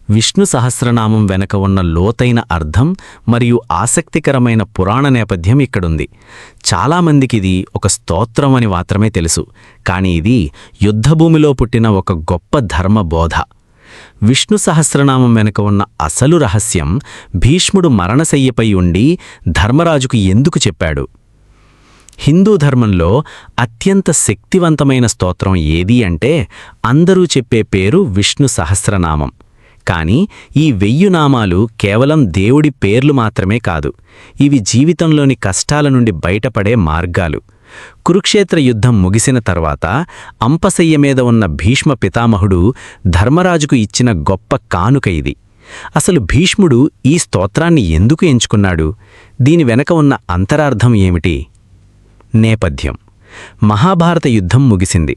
విష్ణు సహస్రనామం వెనక ఉన్న లోతైన అర్థం మరియు ఆసక్తికరమైన పురాణ నేపథ్యం ఇక్కడుంది. చాలామందికిది ఒక స్తోత్రం అని మాత్రమే తెలుసు, కానీ ఇది యుద్ధభూమిలో పుట్టిన ఒక గొప్ప ధర్మబోధ. విష్ణు సహస్రనామం వెనుక ఉన్న అసలు రహస్యం భీష్ముడు మరణశయ్యపై ఉండి ధర్మరాజుకు ఎందుకు చెప్పాడు. హిందూ ధర్మంలో అత్యంత శక్తివంతమైన స్తోత్రం ఏది అంటే అందరూ చెప్పే పేరు విష్ణు సహస్రనామం. కానీ ఈ 1000 నామాలు కేవలం దేవుడి పేర్లు మాత్రమే కాదు, ఇవి జీవితంలోని కష్టాల నుండి బయటపడే మార్గాలు. కురుక్షేత్ర యుద్ధం ముగిసిన తర్వాత అంపశయ్య మీద ఉన్న భీష్మ పితామహుడు ధర్మరాజుకు ఇచ్చిన గొప్ప కానుక ఇది. అసలు భీష్ముడు ఈ స్తోత్రాన్ని ఎందుకు ఎంచుకున్నాడు? దీని వెనక ఉన్న అంతరార్థం ఏమిటి? నేపథ్యం: మహాభారత యుద్ధం ముగిసింది,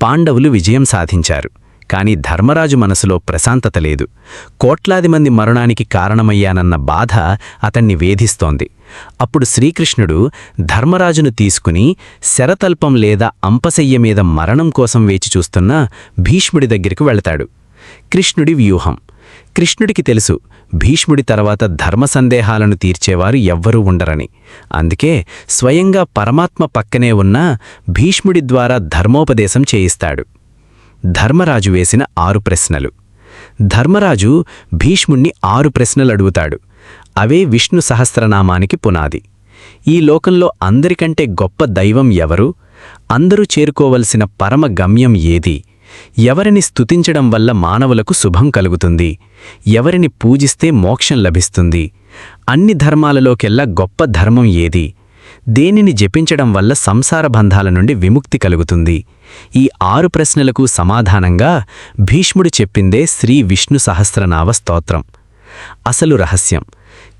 పాండవులు విజయం సాధించారు. కాని ధర్మరాజు మనసులో ప్రశాంతత లేదు. కోట్లాది మంది మరణానికి కారణమయ్యానన్న బాధ అతన్ని వేధిస్తోంది. అప్పుడు శ్రీకృష్ణుడు ధర్మరాజును తీసుకుని శరతల్పం లేదా అంపశయ్య మీద మరణం కోసం వేచిచూస్తున్న భీష్ముడి దగ్గరికి వెళతాడు. కృష్ణుడి వ్యూహం: కృష్ణుడికి తెలుసు, భీష్ముడి తర్వాత ధర్మ సందేహాలను తీర్చేవారు ఎవ్వరూ ఉండరని. అందుకే స్వయంగా పరమాత్మ పక్కనే ఉన్న భీష్ముడి ద్వారా ధర్మోపదేశం చేయిస్తాడు. ధర్మరాజు వేసిన 6 ప్రశ్నలు. ధర్మరాజు భీష్ముణ్ణి 6 ప్రశ్నలు అడుగుతాడు. అవే విష్ణు సహస్రనామానికి పునాది. ఈ లోకంలో అందరికంటే గొప్ప దైవం ఎవరు? అందరూ చేరుకోవలసిన పరమ గమ్యం ఏది? ఎవరిని స్తుతించడం వల్ల మానవులకు శుభం కలుగుతుంది? ఎవరిని పూజిస్తే మోక్షం లభిస్తుంది? అన్ని ధర్మాలలోకెల్లా గొప్ప ధర్మం ఏది? దేనిని జపించడం వల్ల సంసార బంధాల నుండి విముక్తి కలుగుతుంది? ఈ 6 ప్రశ్నలకు సమాధానంగా భీష్ముడు చెప్పిందే శ్రీ విష్ణు సహస్రనామ స్తోత్రం. అసలు రహస్యం: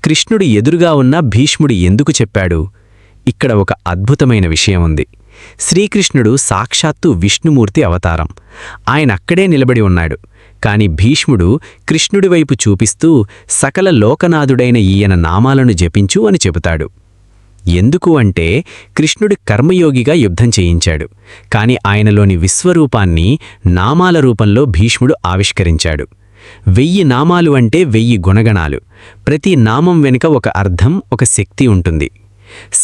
కృష్ణుడు ఎదురుగా ఉన్న భీష్ముడు ఎందుకు చెప్పాడు? ఇక్కడ ఒక అద్భుతమైన విషయం ఉంది. శ్రీకృష్ణుడు సాక్షాత్తు విష్ణుమూర్తి అవతారం. ఆయన అక్కడే నిలబడి ఉన్నాడు. కాని భీష్ముడు కృష్ణుడి వైపు చూపిస్తూ సకల లోకనాథుడైన ఈయన నామాలను జపించు అని చెబుతాడు. ఎందుకు అంటే కృష్ణుడి కర్మయోగిగా యుద్ధం చేయించాడు. కాని ఆయనలోని విశ్వరూపాన్ని నామాల రూపంలో భీష్ముడు ఆవిష్కరించాడు. 1000 నామాలు అంటే 1000 గుణగణాలు. ప్రతి నామం వెనుక ఒక అర్థం, ఒక శక్తి ఉంటుంది.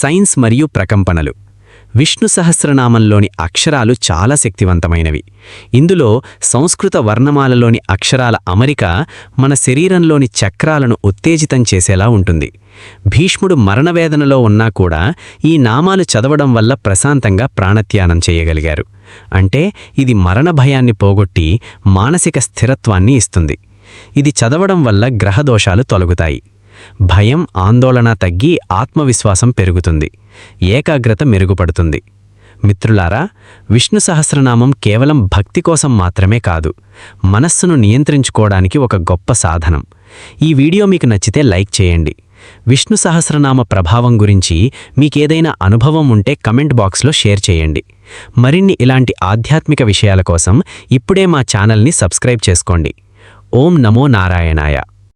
సైన్స్ మరియు ప్రకంపనలు: విష్ణు సహస్రనామంలోని అక్షరాలు చాలా శక్తివంతమైనవి. ఇందులో సంస్కృత వర్ణమాలలోని అక్షరాల అమరిక మన శరీరంలోని చక్రాలను ఉత్తేజితం చేసేలా ఉంటుంది. భీష్ముడు మరణవేదనలో ఉన్నా కూడా ఈ నామాలు చదవడం వల్ల ప్రశాంతంగా ప్రాణత్యానం చేయగలిగారు. అంటే ఇది మరణ భయాన్ని పోగొట్టి మానసిక స్థిరత్వాన్ని ఇస్తుంది. ఇది చదవడం వల్ల గ్రహదోషాలు తొలగుతాయి. భయం, ఆందోళన తగ్గి ఆత్మవిశ్వాసం పెరుగుతుంది. ఏకాగ్రత మెరుగుపడుతుంది. మిత్రులారా, విష్ణు సహస్రనామం కేవలం భక్తి కోసం మాత్రమే కాదు, మనస్సును నియంత్రించుకోవడానికి ఒక గొప్ప సాధనం. ఈ వీడియో మీకు నచ్చితే లైక్ చేయండి. విష్ణు సహస్రనామ ప్రభావం గురించి మీకేదైనా అనుభవం ఉంటే కమెంట్ బాక్స్లో షేర్ చేయండి. మరిన్ని ఇలాంటి ఆధ్యాత్మిక విషయాల కోసం ఇప్పుడే మా ఛానల్ని సబ్స్క్రైబ్ చేసుకోండి. ఓం నమో నారాయణాయ.